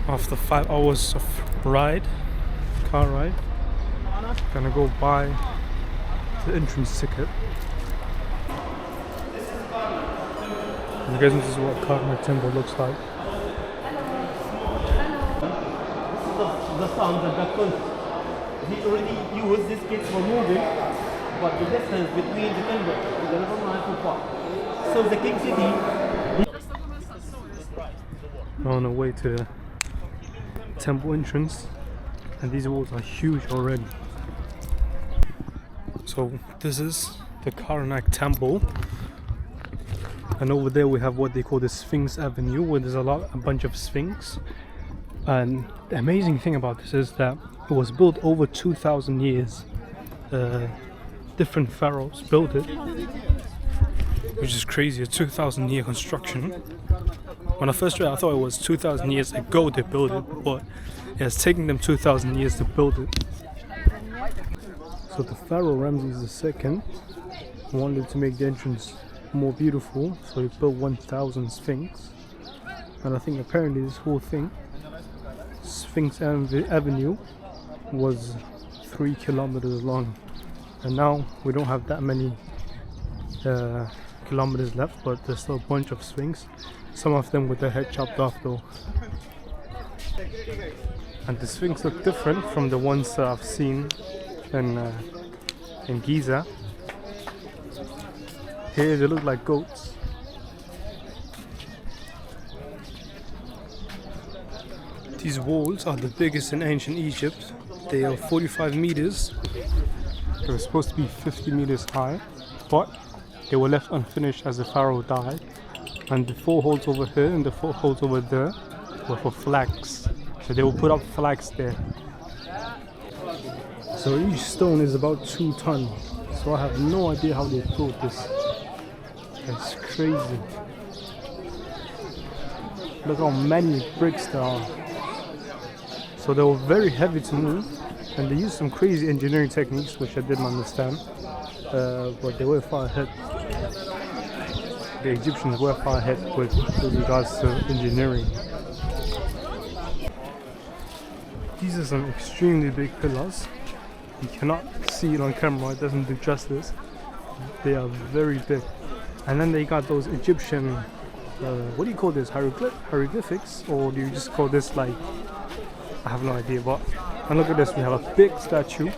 After 5 hours of car ride, gonna go buy the entrance ticket. And guys, this is what Karnak Temple looks like. The sound that he already used this kit for moving, but the distance between the temple is a little not too far. So the king city. On the way to the temple entrance, and these walls are huge already. So this is the Karnak Temple, and over there we have what they call the Sphinx Avenue, where there's a bunch of sphinx. And the amazing thing about this is that it was built over 2,000 years. Different pharaohs built it, which is crazy. A 2,000-year construction. When I first read it, I thought it was 2,000 years ago they built it, but it's taking them 2,000 years to build it. So the pharaoh Ramses II wanted to make the entrance more beautiful, so he built 1,000 sphinx. And I think apparently this whole thing, Sphinx Avenue, was 3 kilometers long, and now we don't have that many kilometers left, but there's still a bunch of sphinx, some of them with their head chopped off though. And the sphinx look different from the ones that I've seen in Giza. Here they look like goats. These walls are the biggest in ancient Egypt. They are 45 meters. They were supposed to be 50 meters high, but they were left unfinished as the pharaoh died. And the 4 holes over here and the 4 holes over there were for flags. So they will put up flags there. So each stone is about 2 tons. So I have no idea how they built this. It's crazy. Look how many bricks there are. So they were very heavy to move, and they used some crazy engineering techniques which I didn't understand, but they were far ahead. The Egyptians were far ahead with regards to engineering. These are some extremely big pillars. You cannot see it on camera, it doesn't do justice. They are very big. And then they got those Egyptian, what do you call this, hieroglyphics, or do you just call this like, I have no idea. But and look at this, we have a big statue,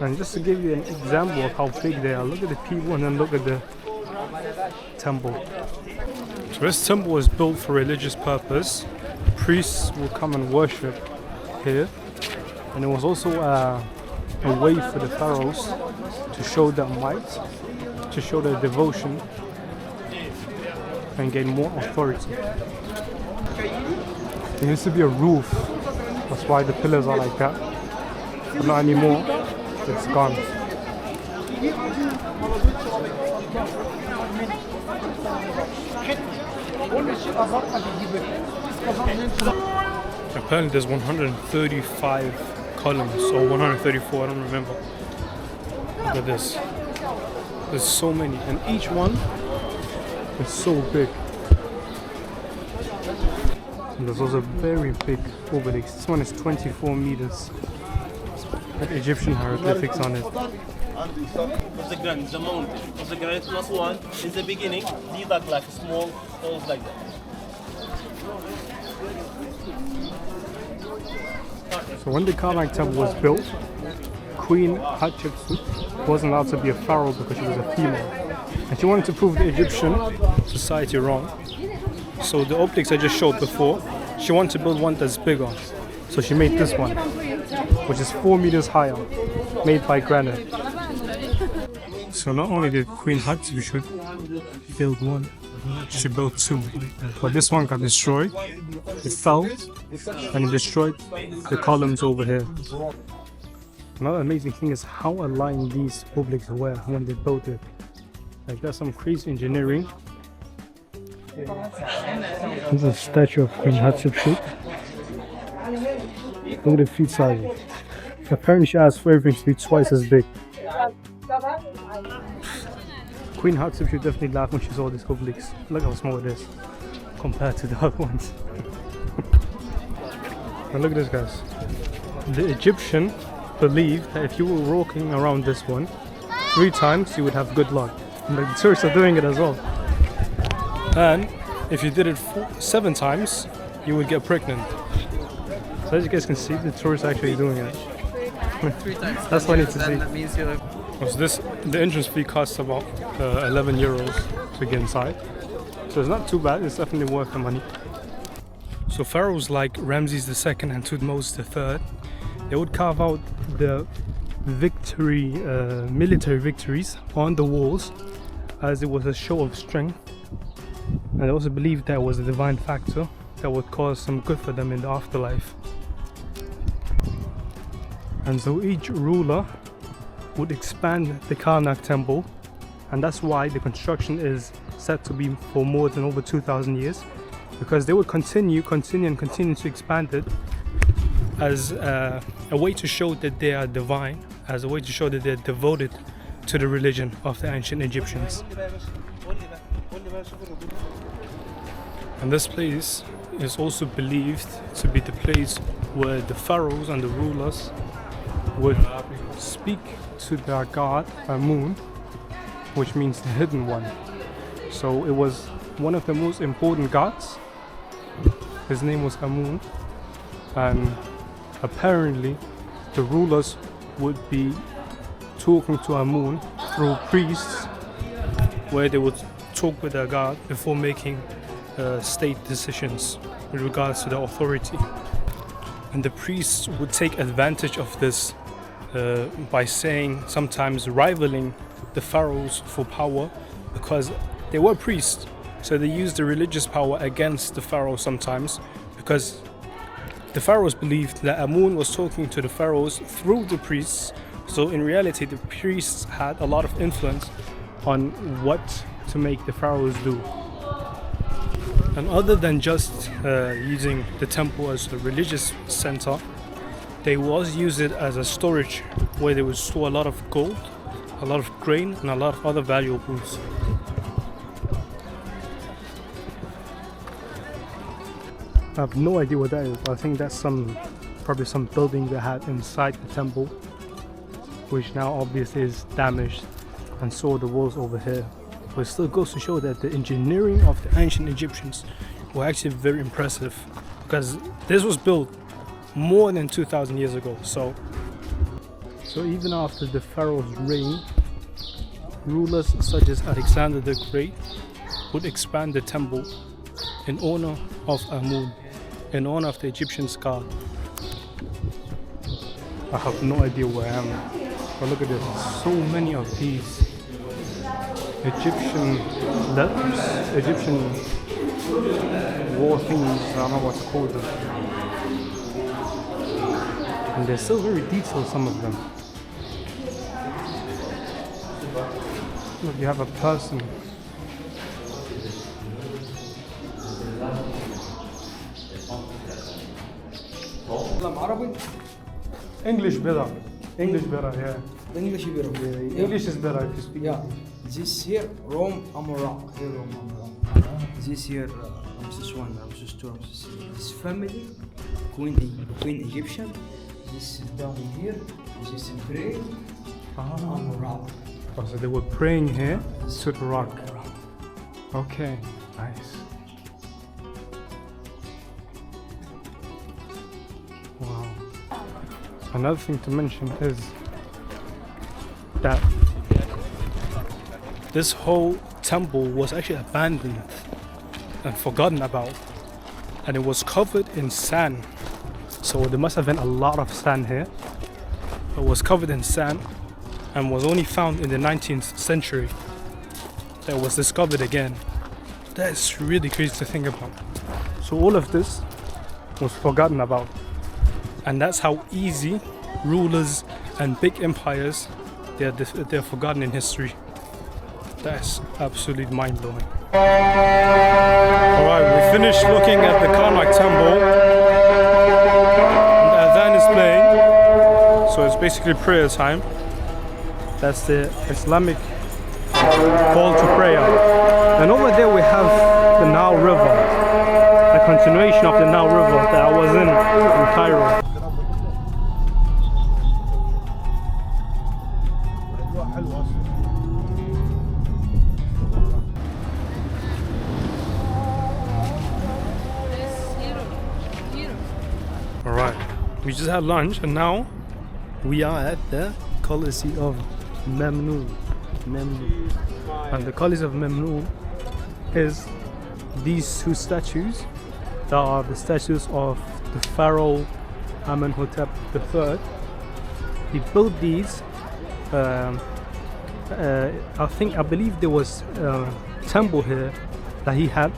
and just to give you an example of how big they are, look at the people and then look at the temple. So this temple was built for religious purpose. Priests will come and worship here, and it was also a way for the pharaohs to show their might, to show their devotion, and gain more authority. There used to be a roof. That's why the pillars are like that, but not anymore, it's gone. Apparently there's 135 columns, or 134, I don't remember. Look at this. There's so many, and each one is so big. And there's also very big obelisks. This one is 24 meters. With Egyptian hieroglyphics on it. The granite, the mountain. The granite plus 1 is the beginning. These are like small holes like that. So when the Karnak Temple was built, Queen Hatshepsut wasn't allowed to be a pharaoh because she was a female. And she wanted to prove the Egyptian society wrong. So the optics I just showed before, she wanted to build one that's bigger. So she made this one, which is 4 meters higher, made by granite. So not only did Queen Hatshepsut build one, she built 2. But this one got destroyed, it fell, and it destroyed the columns over here. Another amazing thing is how aligned these obelisks were when they built it. Like, that's some crazy engineering. This is a statue of Queen Hatshepsut. Look at the feet size. Apparently she asked for everything to be twice as big. Queen Hatshepsut definitely laughed when she saw this obelisk. Look how small it is compared to the other ones. And look at this, guys. The Egyptian believed that if you were walking around this one 3 times, you would have good luck. And the tourists are doing it as well. And if you did it 7 times, you would get pregnant. So as you guys can see, the tourists are actually doing it. 3 times. That's what I need to see. That means you're... So the entrance fee costs about 11 euros to get inside. So it's not too bad, it's definitely worth the money. So pharaohs like Ramses II and Thutmose III, they would carve out the military victories on the walls as it was a show of strength. And they also believed that was a divine factor that would cause some good for them in the afterlife. And so each ruler would expand the Karnak temple, and that's why the construction is said to be for more than over 2,000 years, because they would continue to expand it as a way to show that they are divine, as a way to show that they're devoted to the religion of the ancient Egyptians. And this place is also believed to be the place where the pharaohs and the rulers would speak to their god Amun, which means the hidden one. So it was one of the most important gods. His name was Amun, and apparently the rulers would be talking to Amun through priests, where they would talk with their god before making state decisions with regards to the authority. And the priests would take advantage of this by saying, sometimes rivaling the pharaohs for power, because they were priests, so they used the religious power against the pharaoh sometimes, because the pharaohs believed that Amun was talking to the pharaohs through the priests. So in reality, the priests had a lot of influence on what to make the pharaohs do. And other than just using the temple as a religious center, they was use it as a storage where they would store a lot of gold, a lot of grain, and a lot of other valuables. I have no idea what that is. I think that's probably some building they had inside the temple, which now obviously is damaged, and so are the walls over here. But it still goes to show that the engineering of the ancient Egyptians were actually very impressive, because this was built more than 2,000 years ago. So even after the pharaoh's reign, rulers such as Alexander the Great would expand the temple in honor of Amun, in honor of the Egyptian god. I have no idea where I am, but look at this, so many of these Egyptian letters, Egyptian war things, I don't know what to call them. And they're still very detailed, some of them. Look, you have a person. English better. English better, yeah. English better. English is better if you speak. Yeah. This here, Rome, Amora. Here, Rome, Amora. This here, Ramses I, Ramses II, Ramses III. This family, Queen Egyptian. This down here, this is pray. Amora. Oh, so they were praying here to the rock. Okay, nice. Wow. Another thing to mention is that this whole temple was actually abandoned and forgotten about, and it was covered in sand. So there must have been a lot of sand here. It was covered in sand and was only found in the 19th century. That was discovered again. That's really crazy to think about. So all of this was forgotten about, and that's how easy rulers and big empires, they're forgotten in history. That's absolutely mind-blowing. Alright, we finished looking at the Karnak temple. The adhan is playing, so it's basically prayer time. That's the Islamic call to prayer. And over there we have the Nile River that continuation of the Nile River that I was in Cairo. Alright, we just had lunch and now we are at the Colosseum of Memnon. And the Colosseum of Memnon is these two statues that are the statues of the pharaoh Amenhotep III. He built these. I believe there was a temple here that he had,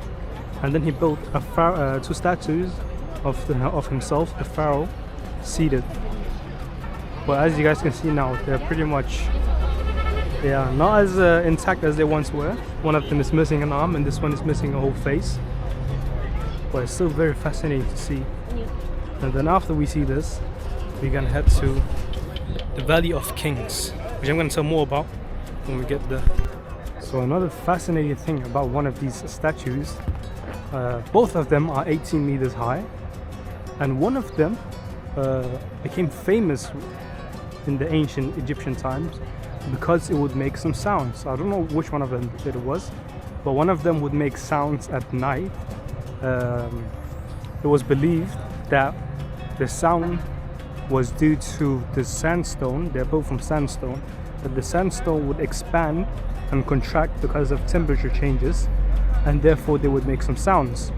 and then he built two statues of himself, the pharaoh, seated. But as you guys can see now, they're pretty much, not as intact as they once were. One of them is missing an arm and this one is missing a whole face. But it's still very fascinating to see. And then after we see this, we're gonna head to the Valley of Kings, which I'm gonna tell more about when we get there. So another fascinating thing about one of these statues, both of them are 18 meters high, and one of them became famous in the ancient Egyptian times because it would make some sounds. I don't know which one of them it was, but one of them would make sounds at night. It was believed that the sound was due to the sandstone. They're built from sandstone, that the sandstone would expand and contract because of temperature changes, and therefore they would make some sounds.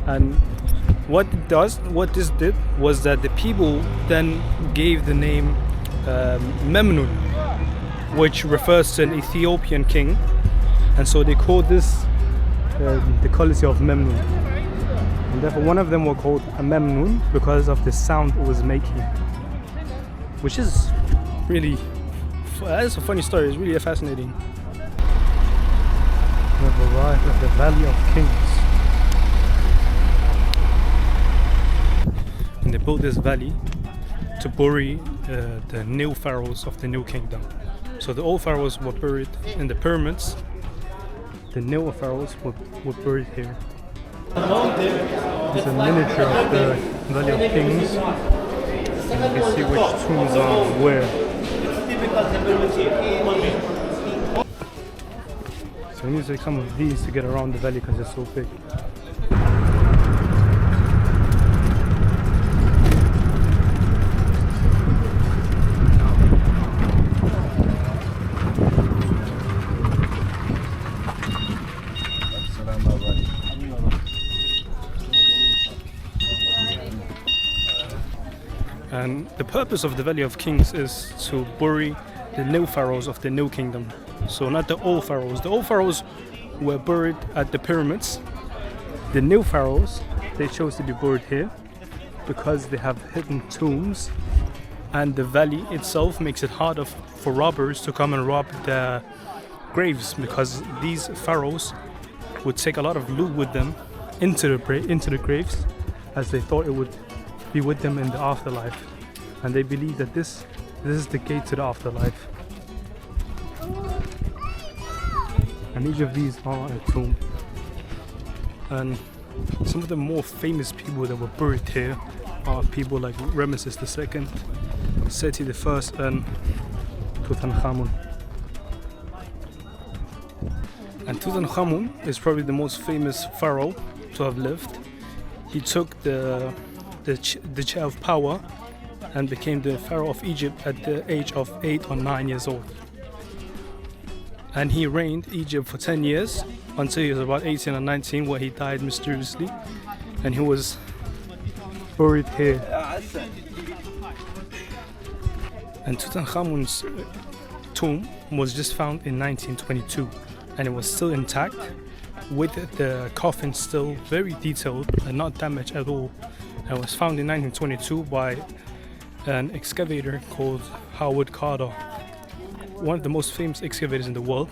And what this did was that the people then gave the name Memnon, which refers to an Ethiopian king, and so they called this the Colosseum of Memnon. And therefore one of them were called a Memnon because of the sound it was making, which is really, that's a funny story. It's really fascinating. We have arrived at the Valley of Kings, and they built this valley to bury the new pharaohs of the new kingdom. So the old pharaohs were buried in the pyramids. The newer pharaohs were buried here. It's a miniature of the Valley of Kings. And you can see which tombs are where. So we need to take some of these to get around the valley because it's so big. And the purpose of the Valley of Kings is to bury the new pharaohs of the new kingdom. So not the old pharaohs. The old pharaohs were buried at the pyramids. The new pharaohs, they chose to be buried here because they have hidden tombs, and the valley itself makes it harder for robbers to come and rob their graves, because these pharaohs would take a lot of loot with them into the graves, as they thought it would be with them in the afterlife, and they believe that this is the gate to the afterlife. And each of these are a tomb. And some of the more famous people that were buried here are people like Ramesses II, Seti I, and Tutankhamun. And Tutankhamun is probably the most famous pharaoh to have lived. He took the chair of power and became the pharaoh of Egypt at the age of 8 or 9 years old. And he reigned Egypt for 10 years until he was about 18 or 19, where he died mysteriously, and he was buried here. And Tutankhamun's tomb was just found in 1922, and it was still intact, with the coffin still very detailed and not damaged at all. And it was found in 1922 by an excavator called Howard Carter, one of the most famous excavators in the world,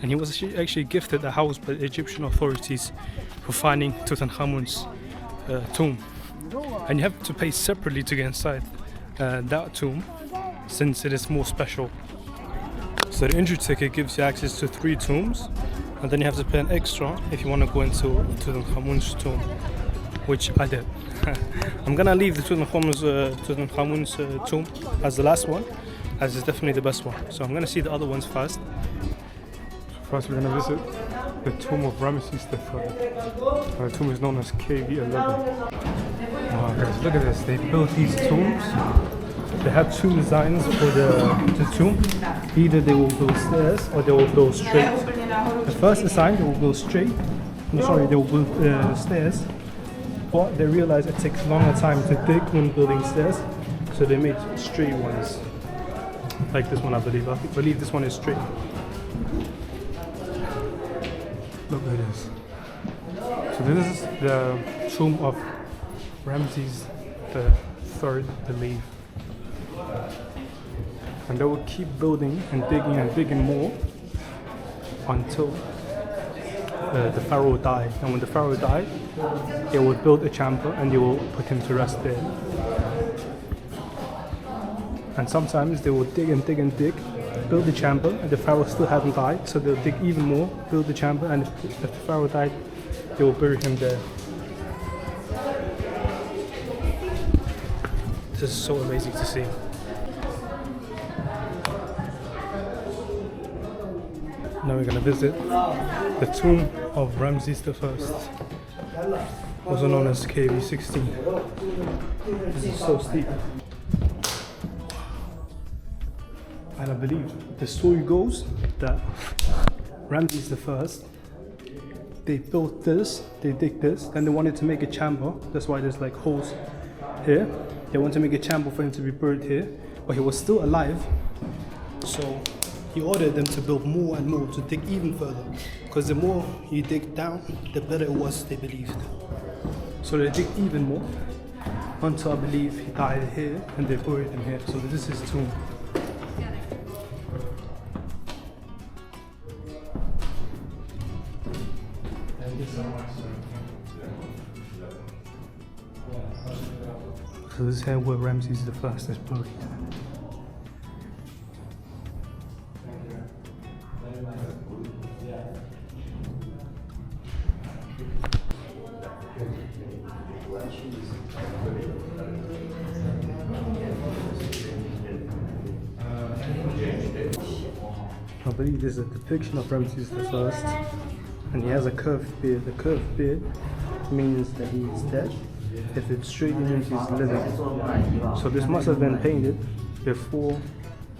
and he was actually gifted a house by the Egyptian authorities for finding Tutankhamun's tomb. And you have to pay separately to get inside that tomb, since it is more special. So the entry ticket gives you access to 3 tombs, and then you have to pay an extra if you want to go into Tutankhamun's tomb. which I did. I'm gonna leave the Tutankhamun's tomb as the last one, as it's definitely the best one. So I'm gonna see the other ones first. First we're gonna visit the tomb of Ramesses III. The tomb is known as KV11. Oh guys, look at this. They built these tombs. They had two designs for the tomb. Either they will build stairs or they will build straight. The first design, they will build straight. They will build stairs. But they realized it takes longer time to dig when building stairs. So they made straight ones. Like this one, I believe. I believe this one is straight. Look at this. So this is the tomb of Ramses III, I believe. And they will keep building and digging more until the pharaoh died. And when the pharaoh died, they would build a chamber and they will put him to rest there. And sometimes they will dig and dig, build the chamber, and the pharaoh still hasn't died, so they'll dig even more, build the chamber, and if the pharaoh died, they will bury him there. This is so amazing to see. Now we're gonna visit the tomb of Ramses I, also known as KV16. This is so steep. And I believe the story goes that Ramses I, they built this, they dig this, then they wanted to make a chamber. That's why there's like holes here. They wanted to make a chamber for him to be buried here, but he was still alive. So he ordered them to build more and more, to dig even further. Because the more you dig down, the better it was, they believed. So they dig even more, until I believe he died here, and they buried him here. So this is his tomb. So this is here where Ramses I is buried. I believe this is a depiction of Ramses I, and he has a curved beard. The curved beard means that he is dead. If it's straight, it means he's living. So this must have been painted before,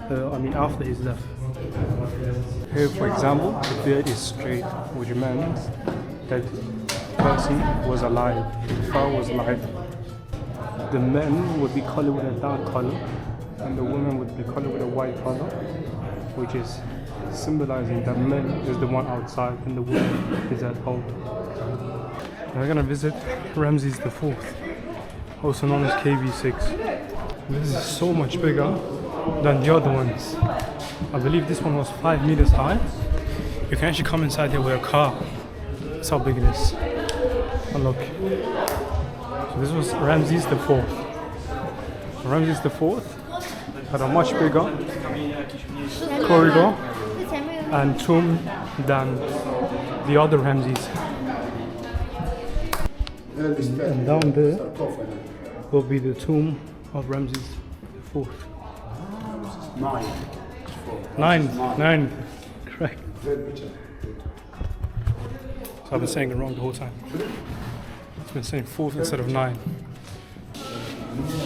after his death. Here, for example, the beard is straight, which means that the person was alive, the pharaoh was alive. The men would be colored with a dark color, and the women would be colored with a white color, which is symbolizing that man is the one outside and the woman is at home. We're gonna visit Ramses IV, also known as KV6. This is so much bigger than the other ones. I believe this one was 5 meters high. You can actually come inside here with a car. That's how big it is. And look. So this was Ramses IV. Ramses IV had a much bigger corridor and tomb than the other Ramses. And down there will be the tomb of Ramses IV. Nine. Correct. So I've been saying it wrong the whole time. It's been saying 4th instead of 9.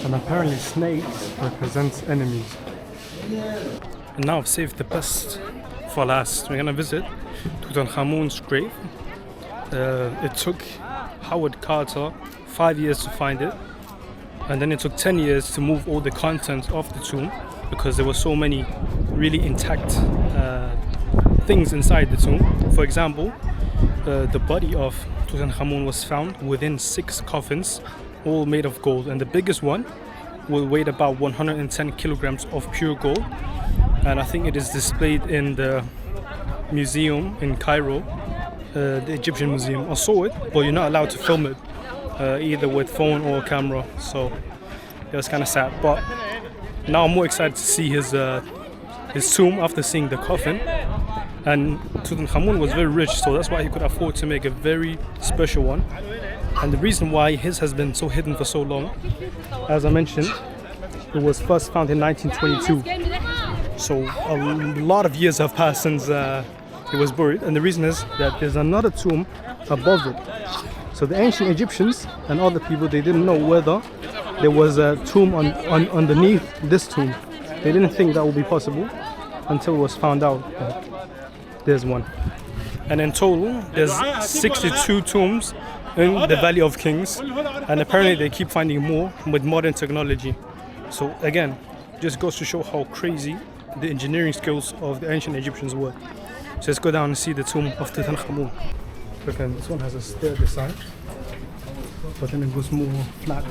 And apparently snakes represent enemies. And now I've saved the best for last. We're gonna visit Tutankhamun's grave. It took Howard Carter 5 years to find it, and then it took 10 years to move all the contents of the tomb because there were so many really intact things inside the tomb. For example, the body of Tutankhamun was found within 6 coffins, all made of gold, and the biggest one will weigh about 110 kilograms of pure gold, and I think it is displayed in the museum in Cairo, the Egyptian museum. I saw it, but you're not allowed to film it either with phone or camera, so it was kind of sad. But now I'm more excited to see his tomb after seeing the coffin. And Tutankhamun was very rich, so that's why he could afford to make a very special one. And the reason why his has been so hidden for so long, as I mentioned, it was first found in 1922. So a lot of years have passed since he was buried, and the reason is that there's another tomb above it. So the ancient Egyptians and other people, they didn't know whether there was a tomb underneath this tomb. They didn't think that would be possible until it was found out that there's one. And in total, there's 62 tombs in the Valley of Kings, and apparently they keep finding more with modern technology. So again, just goes to show how crazy the engineering skills of the ancient Egyptians were. So let's go down and see the tomb of Tutankhamun. Again, this one has a stair design, but then it goes more flat,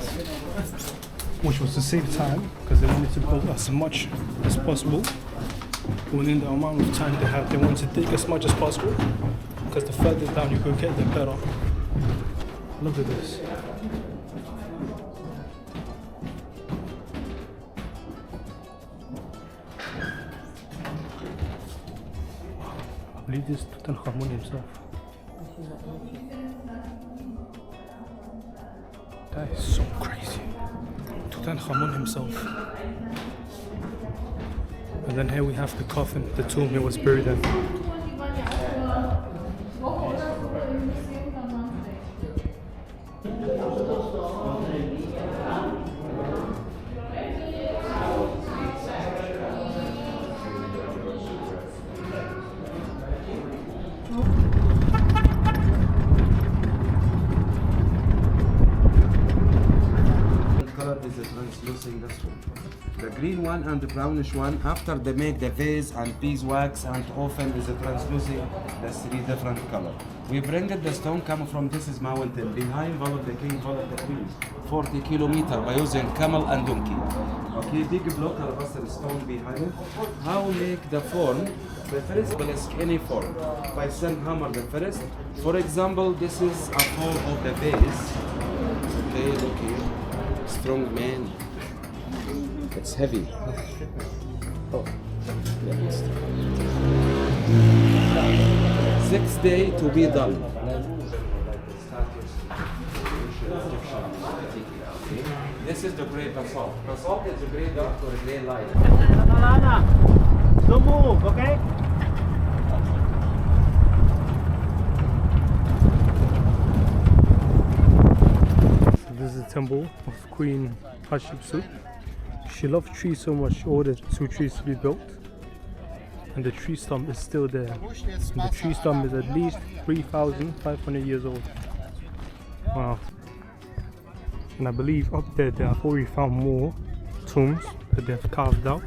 which was to save time because they wanted to build as much as possible within the amount of time they had. They wanted to dig as much as possible because the further down you could get, the better. Look at this. I believe this is Tutankhamun himself. That is so crazy. Tutankhamun himself. And then here we have the coffin, the tomb he was buried in. The green one and the brownish one, after they make the vase and beeswax and often is a translucent, that's three different color. We bring it, the stone come from this is mountain, behind followed the king, followed the queen, 40 kilometers by using camel and donkey. Okay, big block alabaster stone behind it. How make the form? The first will is any form. By sun hammer the first. For example, this is a form of the vase. Okay, look here. Strong man. It's heavy. Oh, yeah, 6 days to be done. This is the grey basalt. Basalt is a grey dark or a grey light. Don't move, okay? This is the temple of Queen Hatshepsut. She loved trees so much, she ordered 2 trees to be built. And the tree stump is still there. And the tree stump is at least 3,500 years old. Wow. And I believe up there they have already found more tombs that they have carved out.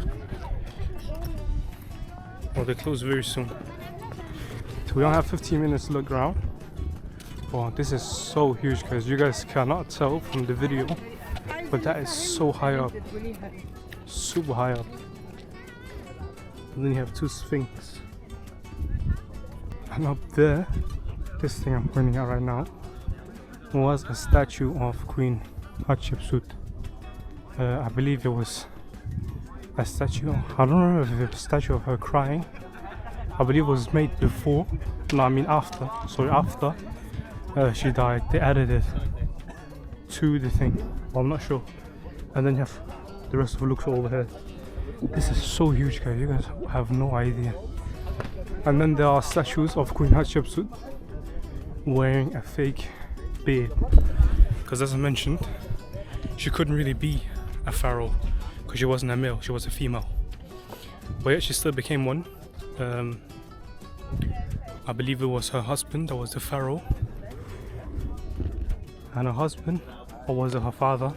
Well, they close very soon. So we only have 15 minutes to look around. Wow, this is so huge guys. You guys cannot tell from the video, but that is so high up. Super high up. And then you have 2 sphinx. And up there, this thing I'm pointing at right now, was a statue of Queen Hatshepsut. I believe it was a statue, I don't remember if it was a statue of her crying. I believe it was made before, no I mean after, sorry after she died. They added it to the thing, well, I'm not sure. And then you have the rest of Luxor over here. This is so huge guys, you guys have no idea. And then there are statues of Queen Hatshepsut wearing a fake beard. Because as I mentioned, she couldn't really be a pharaoh because she wasn't a male, she was a female. But yet she still became one. I believe it was her husband that was the pharaoh. And her husband, or was it her father?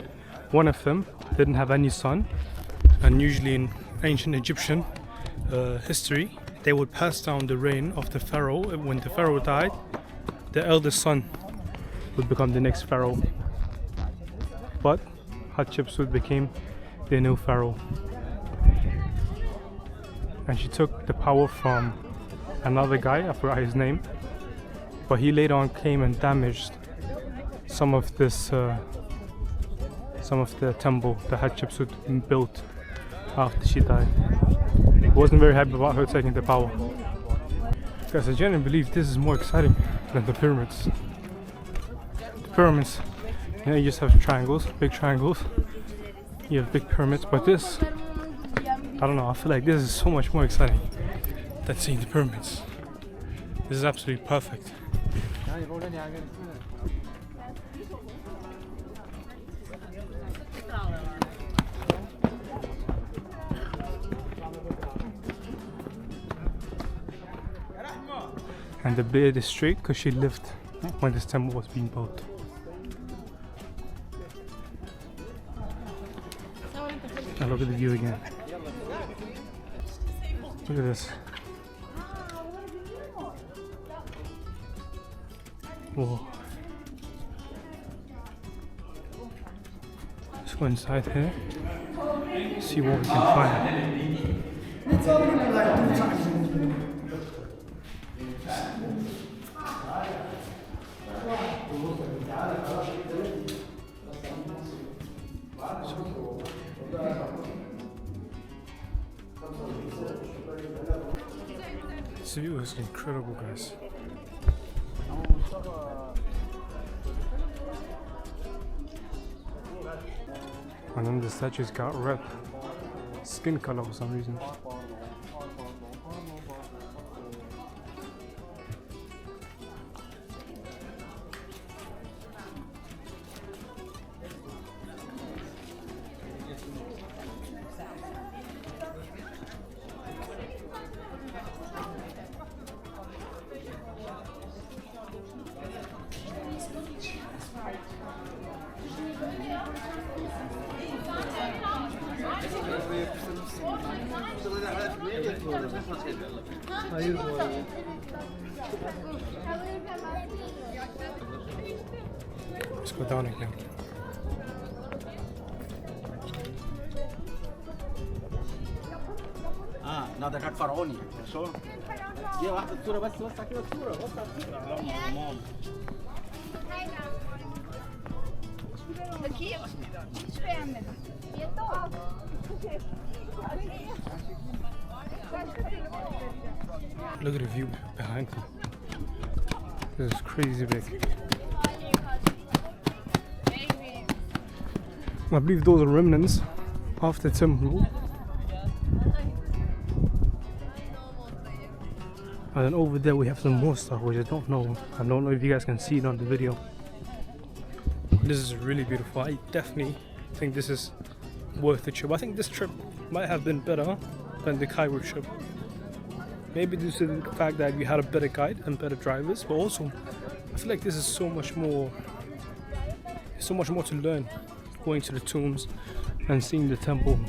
One of them didn't have any son. And usually in ancient Egyptian history, they would pass down the reign of the pharaoh. When the pharaoh died, the eldest son would become the next pharaoh. But Hatshepsut became the new pharaoh. And she took the power from another guy, I forgot his name. But he later on came and damaged some of this, some of the temple that Hatshepsut built after she died. He wasn't very happy about her taking the power. Guys, I genuinely believe this is more exciting than the pyramids. The pyramids. Yeah, you just have triangles, big triangles. You have big pyramids, but this, I don't know, I feel like this is so much more exciting than seeing the pyramids. This is absolutely perfect. And the beard is straight because she lived when this temple was being built. And look at the view again. Look at this. Whoa. Let's go inside here. See what we can find. It's only like 2 times. This view is incredible, guys. And then the statues got red skin color for some reason. Let's go down again. لا ده كانت فرعوني شو دي واحدة صورة بس وسع كده صورة وسع صورة Aqui, espera-me. E então? Look at the view behind me. This is crazy big. I believe those are remnants of the temple. And then over there we have some more stuff which I don't know. I don't know if you guys can see it on the video. This is really beautiful. I definitely think this is worth the trip. I think this trip might have been better than the Cairo trip. Maybe due to the fact that we had a better guide and better drivers, but also I feel like this is so much more to learn, going to the tombs and seeing the temple.